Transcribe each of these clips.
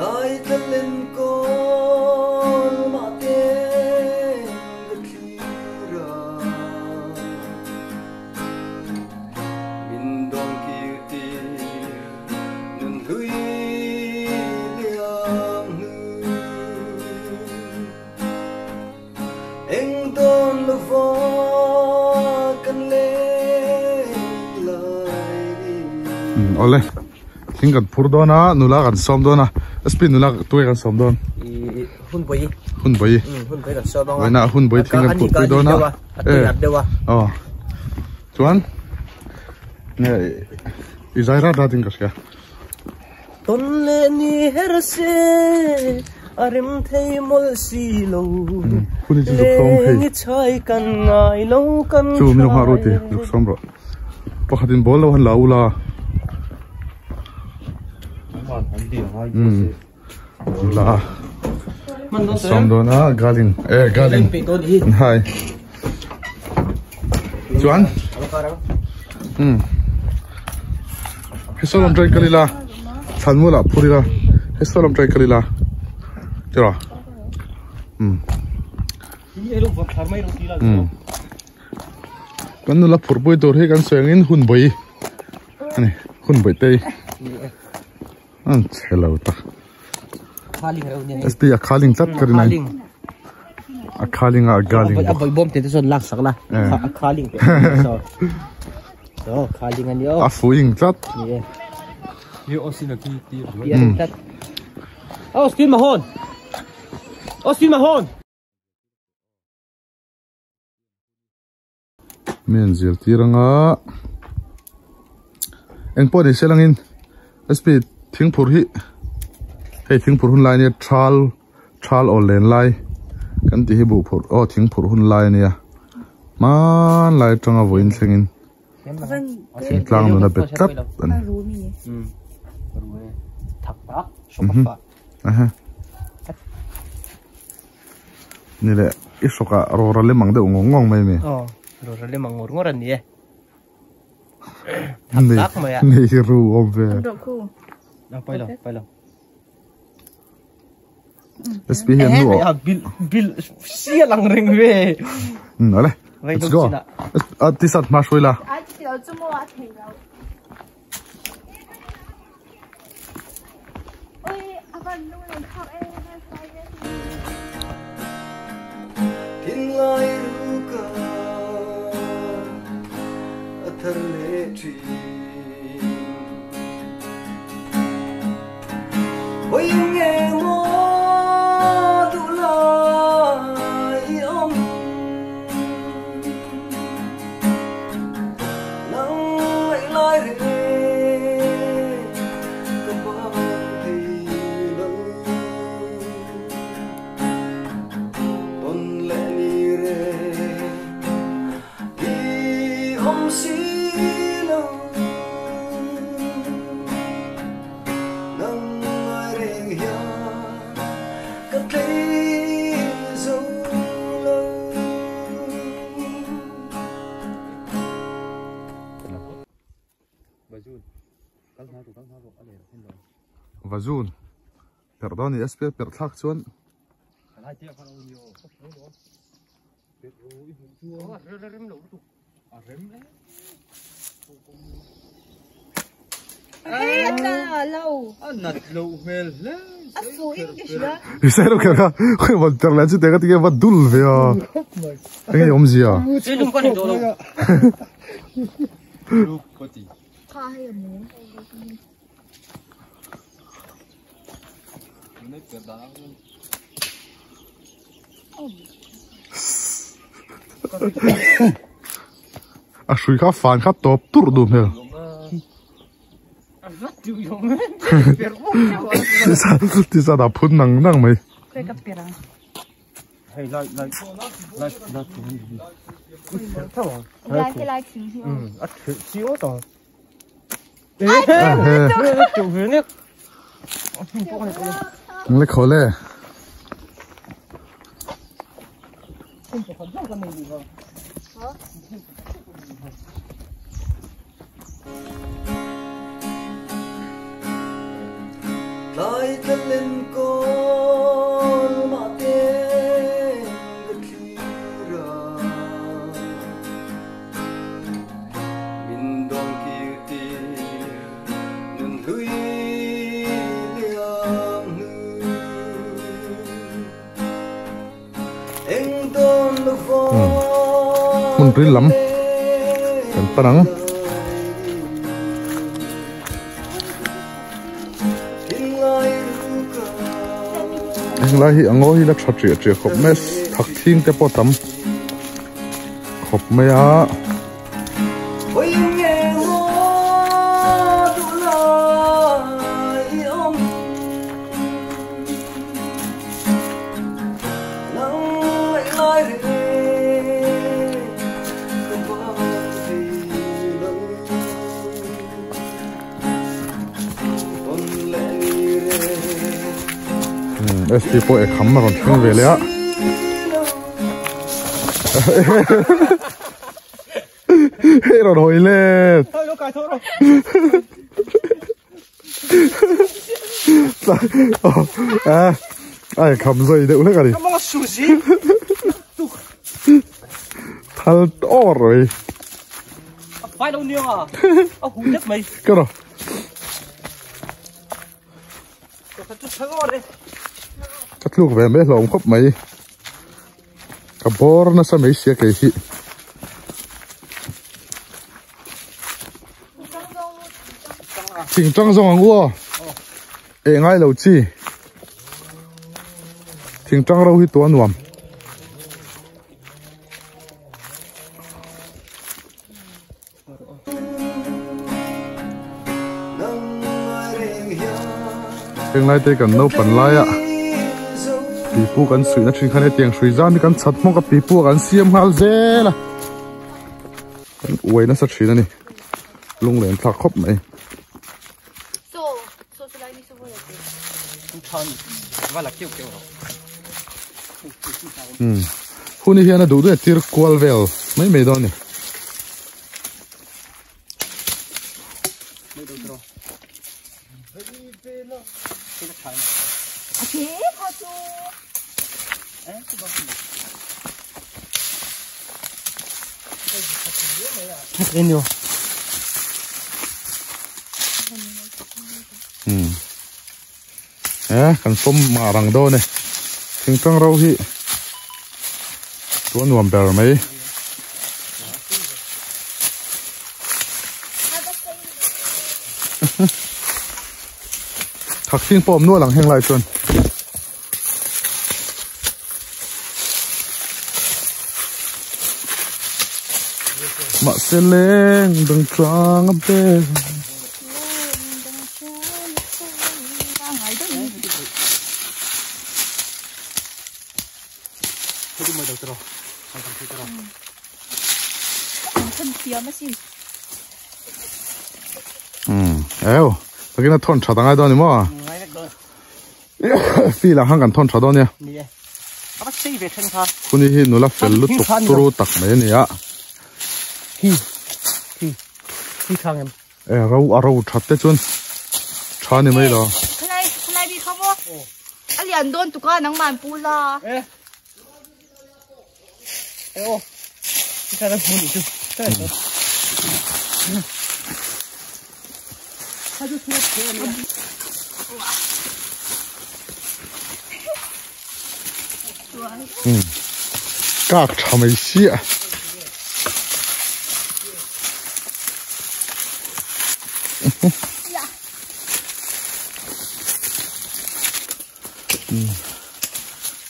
ai ta lên con mà tên gật ra min don kiu ti nun hui liang nu anh don lo vo kan le ole thing kan phur dona nula kan som dona spin nula tuai kan som don hun boi hun kan so dong na hun boi thing kan phur dona chuan ne izaira da ding ka ton le ni herse arim thei mol si lo hun ji lu khom hei ni chai kan ngai lo kan chu mi ha ro ti lu som ro pakhatin bol lo han laula la som dona galing hai chuan hesolam try kalila thanmula phurila hesolam try kalila tira kan nula phurboi tor he kan soengin hun boi ani hun boi tei an chelo ta khaling rau ni sti a khaling tat karinai a khaling a galing a boi bom te son lak sakla a khaling so khaling ani o a fuing tat ni osina ti tat Austin Mahon men zir tiranga eng po de selangin sp thingphur hi hei thingphur hun lai ni thal ol len lai kan ti hi bu phur thingphur hun lai nia man lai tanga voin thlengin tlang nu na bet tat an thak ta sofa aha ni le isoka rora le mangde ngong mai me rora le mangor ngoran ni ni ru obve pai lo sp hian nu bil sia lang ring ve ole let's go tisat ma shoila tin lai ruka athar le tri oi nge mo tu la i om nang lai re ka pa ti lo ton le ni re i om si lo nang re ya ka te zo lo vazun perdoni sp per thak chuan Isero que acá, joder, voltearle antes de que te quede más dulce, Venga, vamos ya. A shui khá phản khá top tur đùm hả? Thì sao đã phun năng năng mày? Lấy khổ lệ. lại thân lên con mà tên gật khi ra mình đoàn kia tiền nên lưới liang em đón được mình rít lắm cần ta nắng hình lại hiện ngô hi là chặt chẽ khop mes thắc thiên te po tam khop me á SP po e kham mà còn thang về lẽ rồi hồi lên ai kham rồi đậu hết cả đi thal to rồi phải đâu nhiều à hú nhất mày cái đó cắt lúc về mấy lồng khóc mấy cả bò nó sao mấy xía cái gì chỉnh trang rong ăn qua ngay lâu chi chỉnh trang rau hi tuan nuam hiện nay tôi cần nấu phần lai ạ pipu kan sui na thin khane tiang sui zan kan chat mo ka pipu kan siam hal zela kan uai na sa thina ni lung len thla khop mai so lai ni so vola thon wala kiu huni hian a du de tir kwal vel mai me do ni Ini yo. Kan som ma rang do ne thing tang rau hi tuan nuam ber mai thak thing pom nu lang heng lai chon mà sẽ lên đừng trăng ấp bê eo cái nó thon chặt ngay đó nè mà phi là hang cần thon chặt đó nè cô đi hi nó là phải lút tục turu tắc mấy nè ạ khi khang em rau chặt thế chun chả nè mấy đó khlai đi không ô alian don tu ka nang man pula ô cái này phun đi chứ các chả mấy xía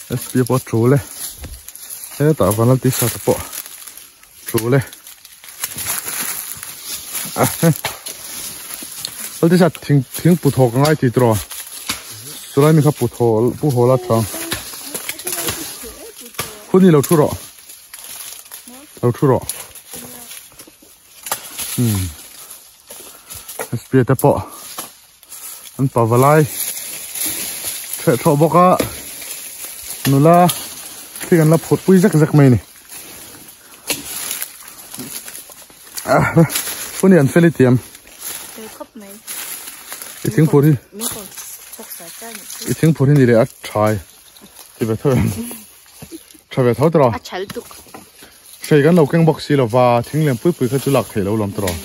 SB bỏ chú lên thế tạo vào nó tí sao tập bỏ chú lên ở đây sao tiếng bút hồ ngay thì rồi sau này mình khắp bút hồ là trăng phun đi lâu chú rồi SB tập bỏ anh bảo vào lại chạy thọ bọc á nó là khi gần là phốt bụi rắc mày này phun đi ăn phê đi tiệm cái tiếng phốt đi phúc sở chân ít tiếng phun đi để ăn trái thì phải thôi trái phải tháo rồi à chả được xây cái lầu canh bọc xì là và tiếng lên bụi cái chú lạc thể lâu lắm rồi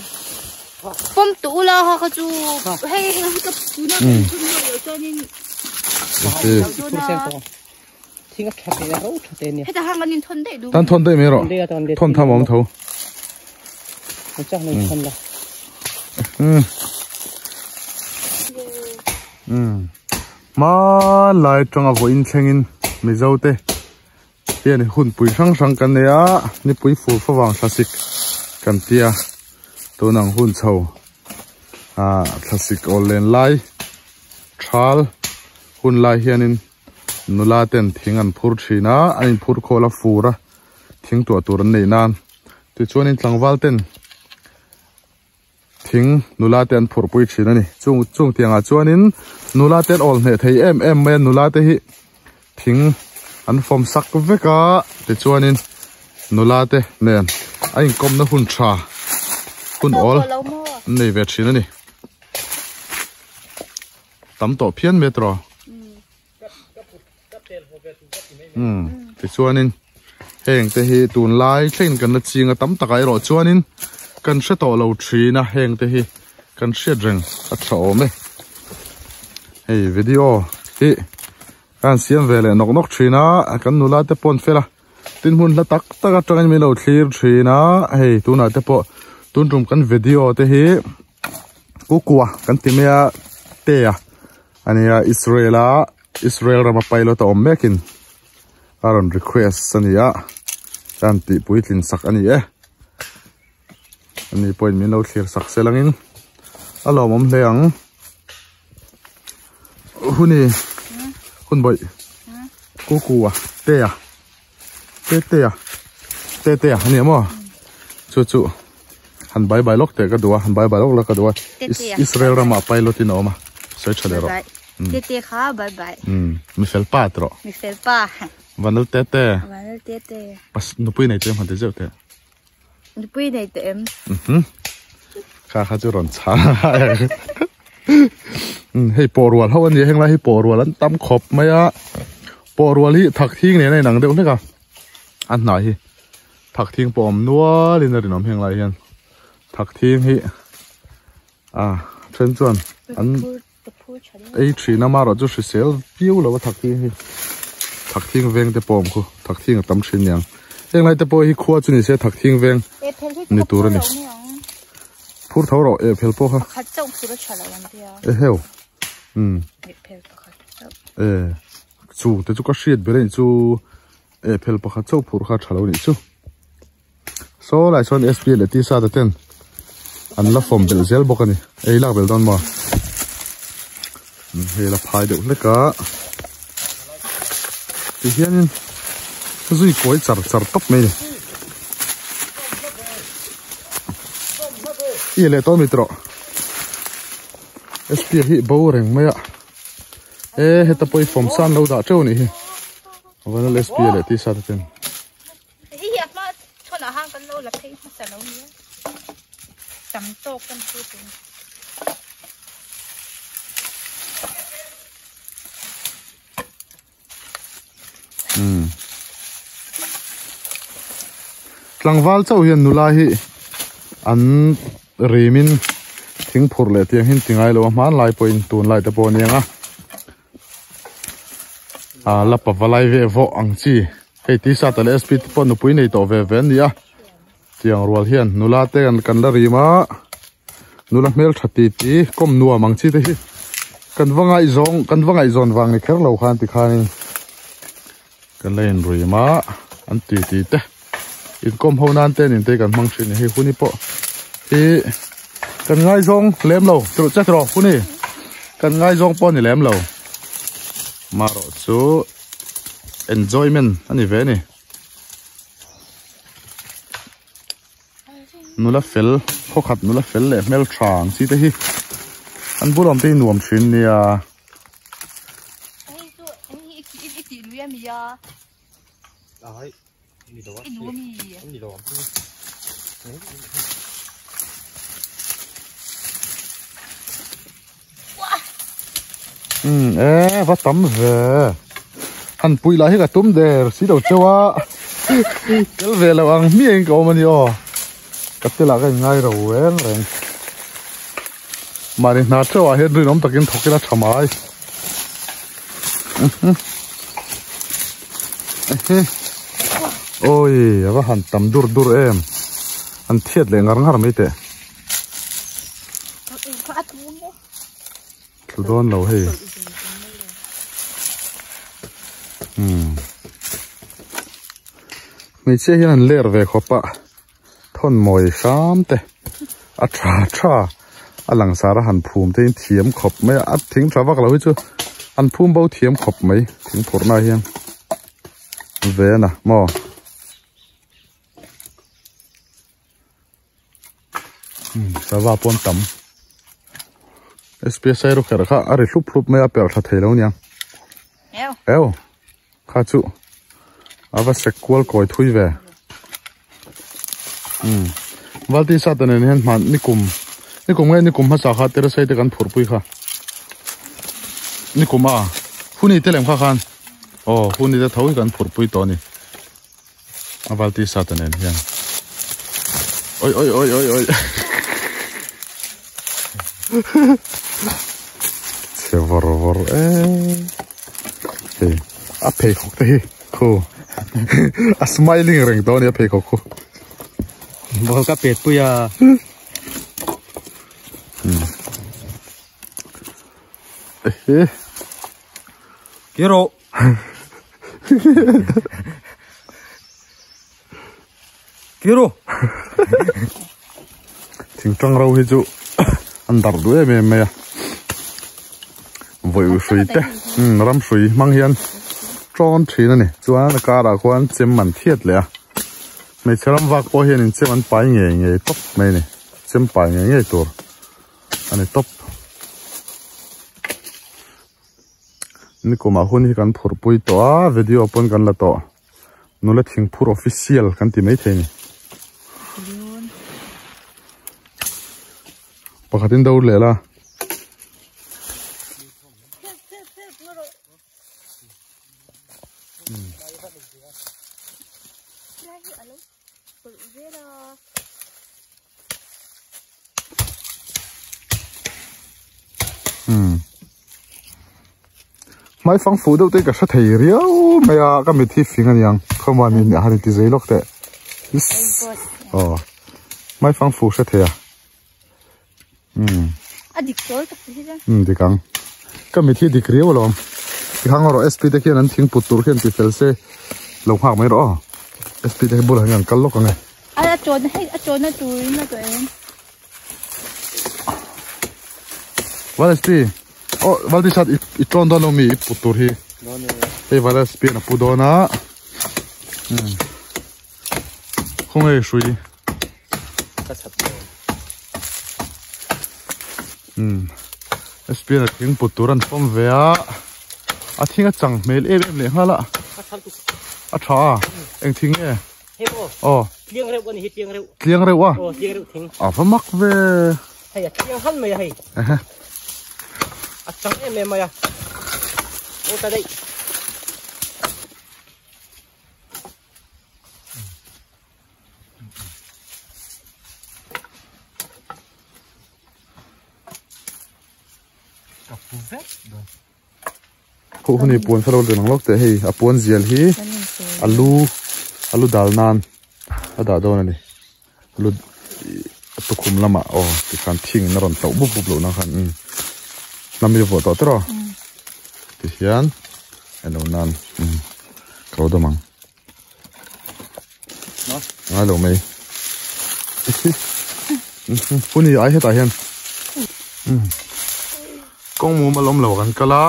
bom tủ là họ có chú hay cái chú nó cũng nhiều cho nên Pur sen Tinga khate ya ro khate ni. hết ta hàng anh thôn đấy đúng tan thôn đây mấy rồi thôn tham ông thâu Chắc là thôn là. mà lại trong à vội in chengin mấy dâu tê hiện hun bùi sang cái này á ni bùi phủ phá vàng classic cái tia tôi năng hun sầu classic all lên lai chal hun lai hiện nula ten thing an phur thina anh phur khola fura thing tu này nan tu chuan in tlangwal ten thing nula ten phur pui thina ni chung tianga chuan in nula ten all ne thei em men nula te hi thing an form sak veka te chuan in nula te nen anh kom na hun tha hun all nei ve thina ni tam to phian metro thì chuanin heng te hi tun lai thlin kan na chinga tam takai ro chuanin kan hre to lo thina heng te hi kan hre reng a tho me hey video hi kan siam vele nok thina kan nula te pon fela tin hun la tak taka tang mi lo thlir thina hey tuna te po tun rum kan video te hi kukua kan timea te a ania Israel rama pilot om mekin aron request sania kan ti puitlin sak ani ani point min lo thlir sak selangin alo mom leang hun boy kukuwa te ani mo chu han bye lok te ka duwa han bye lok la ka duwa Israel rama pilot in oma sai chalero tete kha bye mi fel patro mi fel pa vanal tete pas nupui nei tem hante jeu te nupui nei tem kha chu ron cha hei porwal hawan ye hengla hei porwal an tam khop maya porwal hi thak thing ne nei nang deu ne ka an nai hi thak thing pom nual in rin om henglai hian thak thing hi chen chuan an ei thina ma ro chu sel piu lo thak thing hi thak thing veng te pom khu thak thing tam thin yang englai te po hi khuwa chu ni se thak thing veng ni tur ni phur thau ro e phel po kha khat chau phur chala wan dia e heu phel pakhat chu te chu ka hriat beren chu e phel pakhat chau phur kha thalo ni chu so lai son SPL ti sa ta ten an la form bel zel bokani ei lak bel don ma he la phai de leka thì hiện duy cối chặt tóc mày ý lệ to mít rồi SP hi bầu rèn mày ạ hết tập bơi phòng san lâu đã trâu này vẫn là SP lệ tí sao thế hi mà cho nó hang kan lâu là thấy sao lâu nhé chấm tô kan phu tlangwal chau hian nula hi an rimin thingphur le tiang hin tingai lo man lai point tun lai te pon yang la pawalai ve vo angchi hei ti sa ta le speed pon pui nei to ve ven ya tiang rual hian nula te kan la rima nula mel thati ti kom nuwa mangchi te hi kan wangai zon wang ni kher lo khan ti khan kan len rima an ti te in kom ho nan ten in te kan mang thin hi huni po hi kan ngai zong lem lo tru cha tro huni kan ngai zong pon ni lem lo maro chu enjoyment ani ve ni nula fel khokhat nula fel le mel thang chi te hi an bulom te nuam thin ni a Đấy. Đi đâu? Đi đâu? vắt tắm về hẳn bụi lại cái tôm đè xí đầu châu á cái về là ăn miếng cậu mà nhiều cắt là cái ngay rồi đấy mà đi nát châu á hết rồi nóng takin thóc cái là chăm ai ôi cái hẳn tắm dur em hẳn thiệt là ngar mấy thế thủ đôn lâu hay mình sẽ hiện lệ về khó bạ thôn mồi xám thế cha lăng xa ra hàn phùm thế thiếm khop mấy thính trả vác lâu chứ hàn phùm bao thiếm khop mấy thính phổ na hiền về nè mò sa va pon tam SPS ro khara kha are hlup mai apel tha thelo nya eo kha chu ava sequal koi thui ve valti sa tan hen man nikum ha sa kha tera sai te kan phur pui kha nikuma huni telem kha khan huni da thoi kan phur pui to ni avalti sa tan hen oi Sẽ vор hey a pay khóc thế cô a smiling ring đó nè pay khóc cô bao cái pet bây giờ kiro thỉnh trăng rau hết chú ăn đập đuôi em à vội suy thế ram suy mang hiền tròn trí này chú anh là cả đã quan chém mặn thiệt lẽ mấy cái ram vác bao hiền chém mặn bài nghề top mấy này chém bài nghề tour anh ấy topนี่ก็มาหุ่นที่กันพูดปุยตัววิดีโอปนกันละตัวนู่นละทิ้งพูด official กันที่ไม่เท่นี่ปกติดูเลยล่ะไม่ฟังฟูดูตัวก็ชัดเทียวไม่อะก็ไม่ที่ฟิงกันยังเขาว่านี่หาที่ใจล็อกแต่ไม่ฟังฟูชัดเทียดิกโซ่กับที่นั่นดิกังก็ไม่ที่ดิกเรียวหรอกที่ข้างเราSP ตะเกียนั้นทิ้งปุตตุร์เขียนติดเฟลเซ่ลงหักไม่รอSP ตะเกียบุหรี่ยังกันล็อกกันไงโจนให้โจนน่ะตัวนี้ตัวเองว่า SPวันที่ชัดอีตรอนตอนเรามีปุตตุร์เฮ้ยวัน SP นะปุดอนะคงไอ้ช่วยSP นะทิ้งปุตตุรันป้อมเวียทิ้งก็จังเมลเอฟเลยฮะละช้าเอ็งทิ้งเนี่ยเลี้ยงเร็ววันนี้เลี้ยงเร็ววะเลี้ยงเร็วทิ้งพมักเว้ให้เลี้ยงหันมาให้จังเอ็มมาโอ้ตาได้ผู้คนนี้ปวนสโลว์เดินหลังล็อกแต่เฮ้ยปวนเจียลฮีอาลูดาลนานอาดาโดนนี่อาลูตุคุมละมาติดการทิ้งนรนเต่าบุบโลนะคันนำไปโฟต่อตรอติเฮียนไอ้โนนันเขาดมังงั้นเราไม่ผู้นี้ไอ้ให้ตายเฮียนกงมูมาล้มเหลวกันก็ละ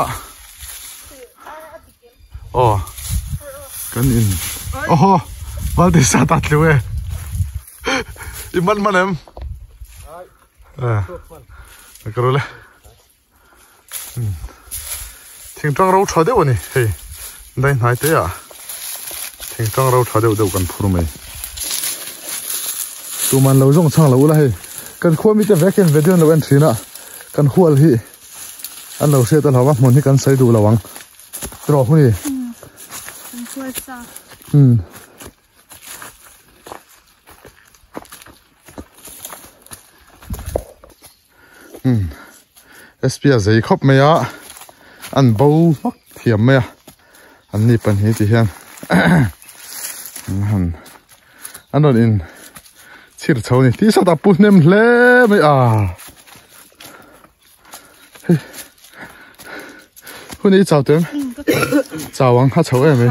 กันอินวันที่สัตว์เลยอีมันเอ็มก็รู้เลยทิ้งจังเราชาเดียวนี่เฮ้ยได้ไหนเตะทิ้งจังเราชาเดียวกันพูดไหมตัวมันเราจ้องช่างเราละเฮ้ยกันขั้วมีแต่แวกเกนเวดีโอเราเป็นทีน่ะกันขั้วเลย anh lâu xe tao học muốn thì cần xây đủ là vắng rồi không đi SP giấy khóc mày á anh bầu mắc thiểm mày anh đi bên hết thì hiện anh nói in chỉ được cháu này tí sao ta bút nem lẽ mày à hôm nay chào tiếng chào anh hát cháu em ấy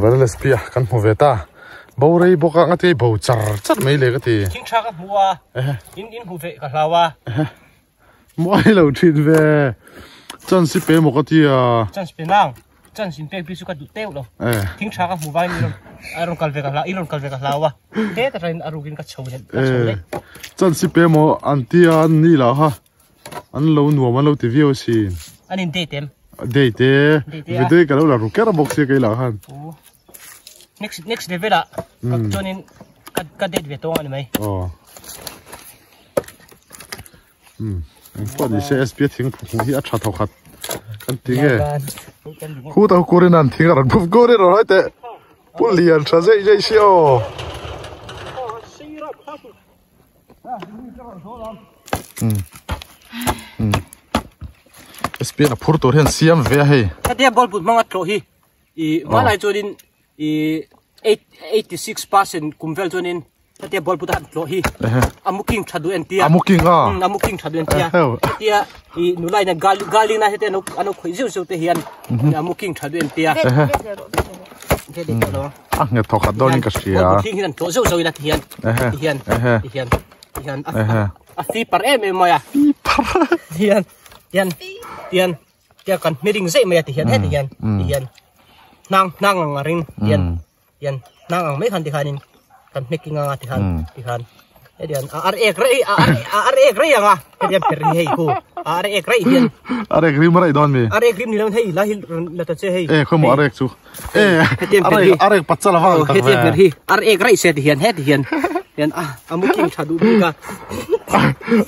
vậy là spia kan mu veta bầu rei boka ngati bầu char mấy lệ cái gì chính xác mua in hu ve ka lawa mỗi lâu chuyện về chân si pe một cái gì à chân si nang chân si pe bisu ka du teu lo chính xác mua vai ni aron kal ve ka la ilon kal ve ka lawa te ta ren arugin ka chou le chân si pe mo antia ni la ha an lâu nuo man lâu ti view sin anin te tem đây thế video cái đó là rocket box cái là han next level à cho nên cái dead về toang này mày có gì sẽ biết tiếng phụng hi achha thau khat kan tiếng nghe khu tao cố lên ăn tiếng rồi phụng cố lên rồi thế bún liền cha dây dây xíu SP là phur tổ hiện xiêm về hay cái dia ball bút mang at hi mà lại cho nên 86% kumvel cho nên cái dia ball bút at hi amuking chadu entia amuking chadu entia tia nu lai na gali na hete anu khoi ziu te hian amuking chadu entia nghe thọ khát đôi cái gì à hian to ziu ina hian a fi par em maya hian tia kan meeting zai mai hian hian nang ngaring hian nang mai khan ti khanin kan making nga ti khan edian ar ek rei anga edian per hei ko ar ek rei hian ar ek rim rai don me ar ek rim ni lan hei la ta che hei khomo ar ek chu ar ek patchala wa ar ek rei se ti hian amuking chadu ka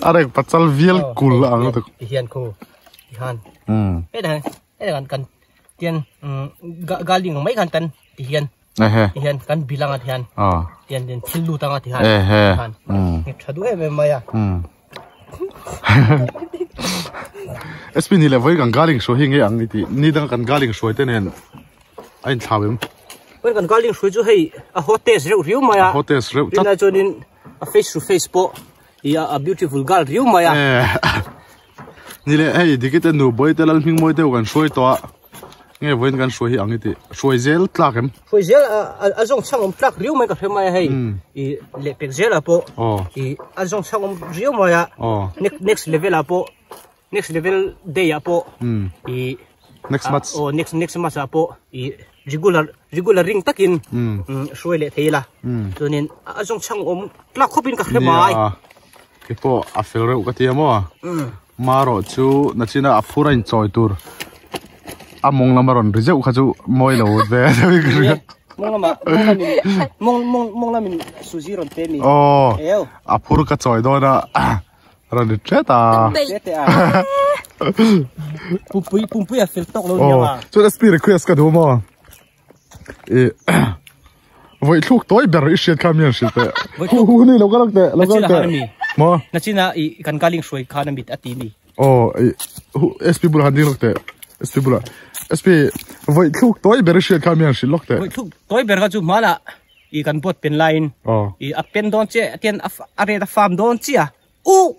ar ek patchal vial kul ang to hian ko hian edan kan tian galing mai kan tan ti hian kan bilang at hian tian den thilu tang at hian chadu em maya SP ni le voi kan galing so hi nge ang ni dang kan galing so te nen ain thlawem wen kan galing so chu hei a hotes riu maya hotes riu ta chonin a face to face po a beautiful girl riu maya ni le hey dikita nu boy te lal hming moi te kan soi to nghe voin kan soi hi ang ti soi zel tlakem soi zel azong changom tlak riu mai ka phemai hei I le pek zel apo I azong changom riu maya next level apo next level day apo I next match next match apo I regular ring takin soi le theila tonin azong changom tlak khopin ka phemai ipo a fel reu ka ti mo maro chu nachina a phurain choi tur among lamaron rizeu kha chu moi lo ve mong là mình sushi rồi tên mình à phur cái chọi đó là rồi được chết à pumpi à phil tóc luôn nha mà cho SP request cái đó mà vậy lúc tối bèr ít chuyện cam nhiên sự thế hu này lâu cái mà nó chỉ là cần cái linh suy khá là mít ati mi SP bula handling lúc thế SP bula SP vậy lúc tối bèr ít chuyện cam nhiên sự lúc thế vậy lúc tối bèr cái chú mà là cần bot pen line pen don che tiền are the farm don chia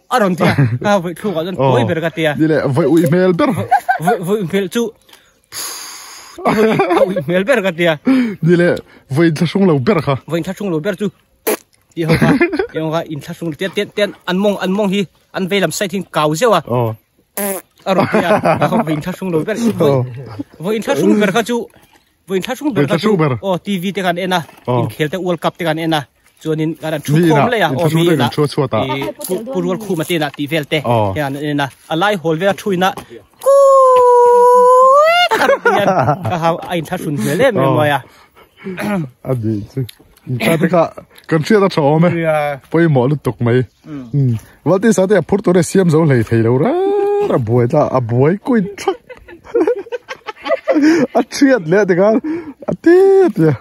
aron tia vậy lúc cái tối bèr cái tia đi lệ vậy email bèr vậy email chú email bèr cái tia đi lệ vậy thằng sung lâu bèr hả vậy thằng sung lâu bèr chú đi không ha in thằng sung tiền ăn mong hi ăn về làm sai thiên cào xíu à aron tia không vậy thằng sung lâu bèr vậy thằng sung bèr cái chú vậy thằng sung bèr cái chú TV te kan ena in khel te World Cup te kan ena chuanin kan chu khom le ya mi na purwal khu mate na ti vel te kan ena alai hol ve thuina ka ai thằng sung le me moya adi chu ka kan chia da chaw me poi mo lu tuk mai walti sa te phur to re siam zo lei thei lo ra boi ta a boi kuin thak a triat le de ga a ti ya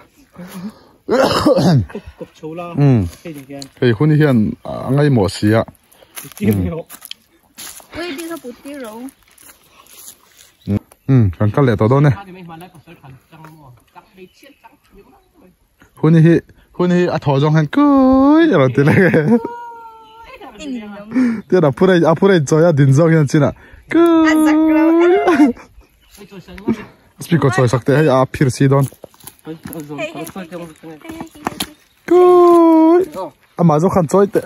cục chấu la hey hun hian angai mo sia ui đi cái bút đi rồi kan ka le to do ne hun hi a tho jong han koi ra ti le te da pure joya din jong hian china koi speak ko choi sakte hai a phir si don koi ama zo khan choi te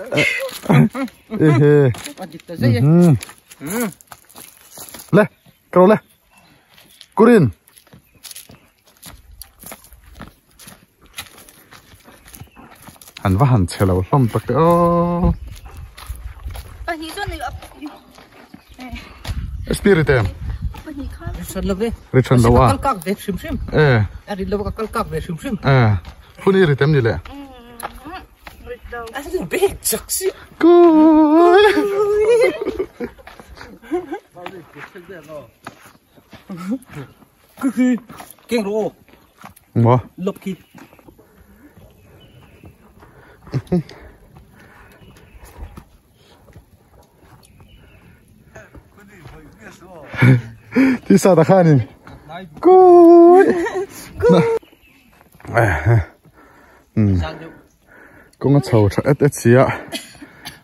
le kro le kurin han va han chelo hlom tak te hi cho này spirit em Richard love Richard love à các về sim đi love các về sim hun iri tem ni le anh big sexy coi kinh rô mo love kid thì sao ta khai coi cũng chầu chắc ít xí ạ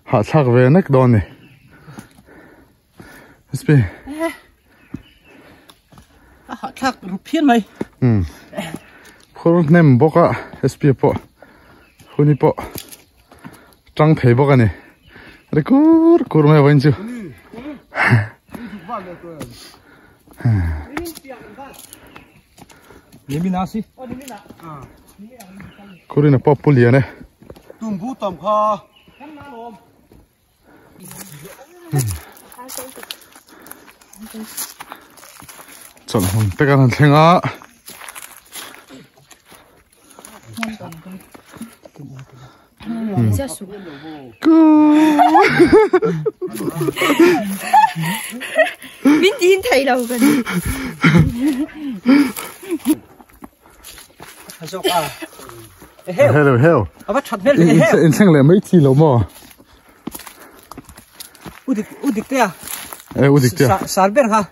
hạ chắc về nách đòn này sp hạ chắc phiên mày khôn nem bốc á sp po huni po trăng thấy bốc này đấy cur mày vẫn chưa Eliminasi. Kurin apa pulia ne? Tunggu tam kha. Chọn hồn tất cả là thằng á. Biết tin thầy đâu gần. Heo. Apa chat hel. In sang le mấy chi lo mo. Udik te à. Udik te. Sarber ha.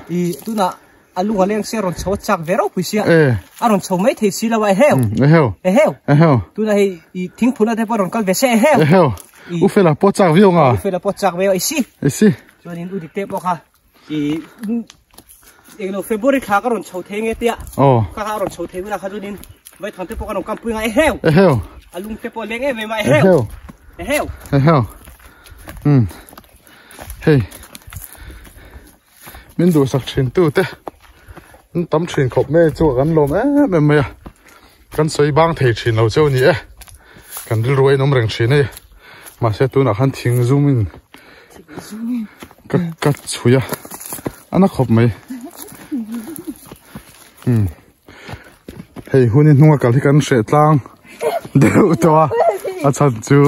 I tu na alu haleng se ron chho chak vero puisia. Aron chho mai thei si la wa heo. Tu na hi I thing phuna te paron kal ve se heo. U fe la po chak viu nga. U fe la po chak veo isi. Cho nên udik te po kha. I eno February kha ka ron chho thei nge tia. Ka ron chho thei na kha ju nin. Vai thon te po ka ron kampui nga heo. Alung te po leng e me mai heo. Hey. Mình đủ sạc trên tu te. Tắm trên khóc mê cho gắn lồm mẹ mẹ. Gắn xoay băng thầy trên lâu châu nhỉ. Gắn đi ruồi nông rừng trên này. Mà sẽ tu nào khăn thiên zoom in. Cắt chui à. Anh khóc mê. hei hunin hnunga kal hi kan hre tlang deuh tawa a chan chu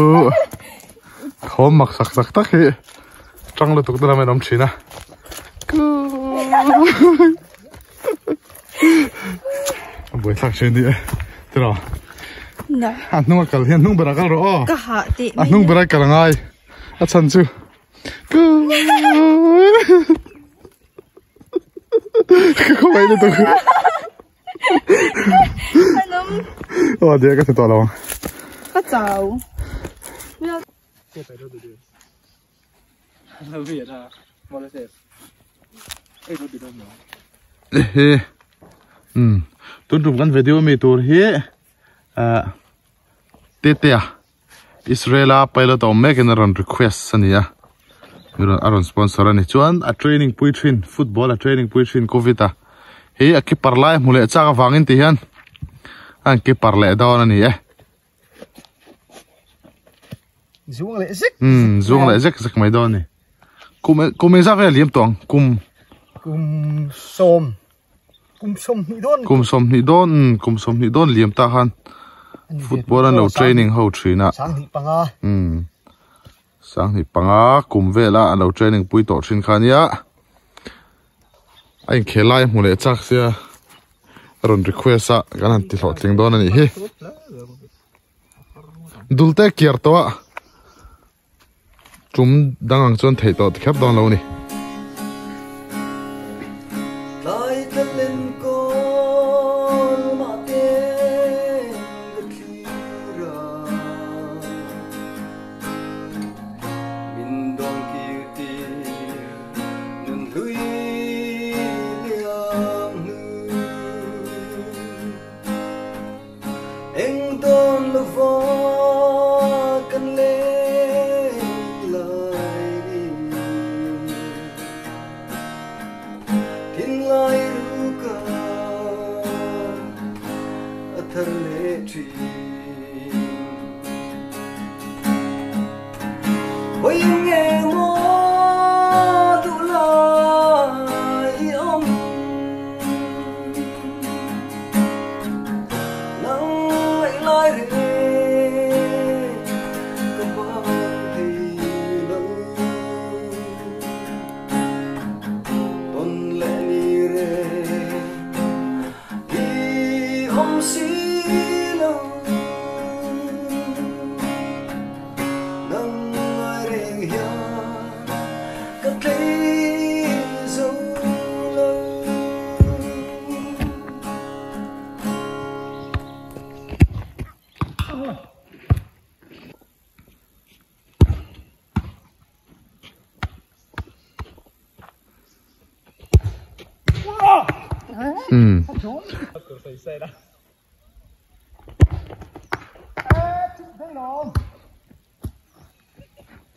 khom mak sak sak tak hi tang lu tuk na men om thina buổi thằng chơi đi thế nào ăn nung cả hiện nung bờ rồi ô ăn nung bờ cả ngay ăn chân chứ không phải được ô đi cái to đâu có cháu tuân thủ căn video mi tour hi tete Israela pilot om make an request ania miro aron sponsor ani chuan a training puithin football a training puithin covid a hi a keeper lai mule chaka wangin ti hian an keeper le dawn ani zuang le zek zuang le zek mai dawn ni kum za ve liam tong kum som ni don liam ta han football an lo training ho thina sang hi panga kum vela an lo training pui to thin khania ai khelai mule chak sia ron request a kan an ti lo tling don ani hi dulte kiar to chum dangang chon thei to khap don lo ni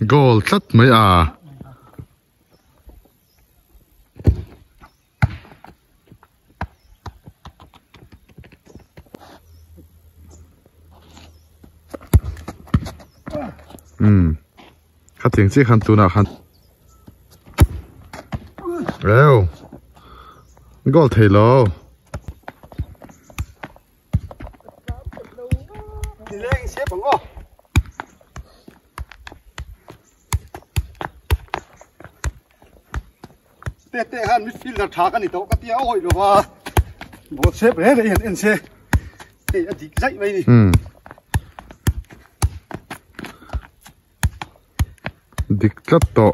goal tlat mai a khát tiếng chiếc khăn tu nào khăn rêu goal thầy lo tete han midfielder thak ani to ka tia oi lowa bo sep re re en se e adik zai mai ni diktat to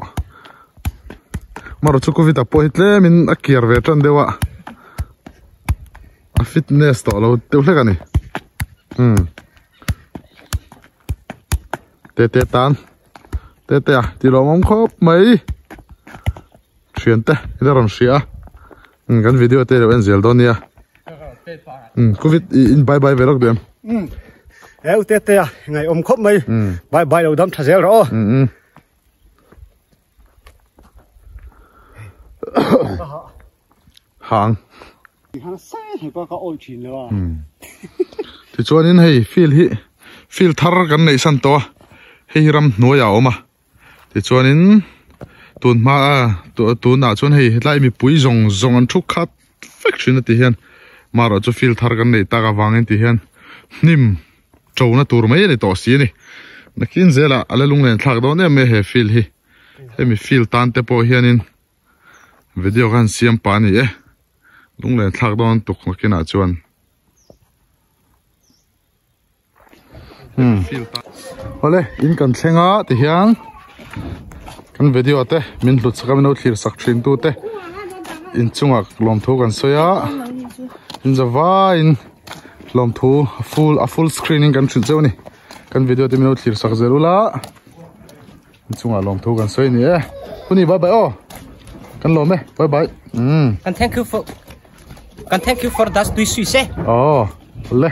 maro chukovit a poitle min a kiar ve tran dewa a fitness to lo teule kani tete tan tete a ti lo mom khop mai Siente, ila ram sia. Kan video te en zel donia. Covid in bye bye velok dem. Eu te ya, ngai om khop mai. Bye bye lo dam thazel ro. Hang. Han sai he pa ka oi chin lo. Ti chuan in hei feel thar kan nei san to. Hei ram noya oma. Ti chuan in tun ma tu na chuan hei lai mi pui zong an thu khat faction ti hian maro chu filter kan nei taka wangin ti hian nim chona tur mai ni to si ni nakin zela ala lunglen thlak do ne me he fil hi hemi fil tan te po hianin video kan siam pa ni e lunglen thlak don tuk makina chuan ole in kan thlenga ti hian kan video ate min hlut sakam no thlir sak thin tu te in chungak lom thu kan soya in zawa in lom thu a full screening kan thin cheu ni kan video te min no thlir sak zerula in chunga lom thu kan soi ni e puni bye bye oh kan lom e bye bye Can thank you for that. Do you see? oh le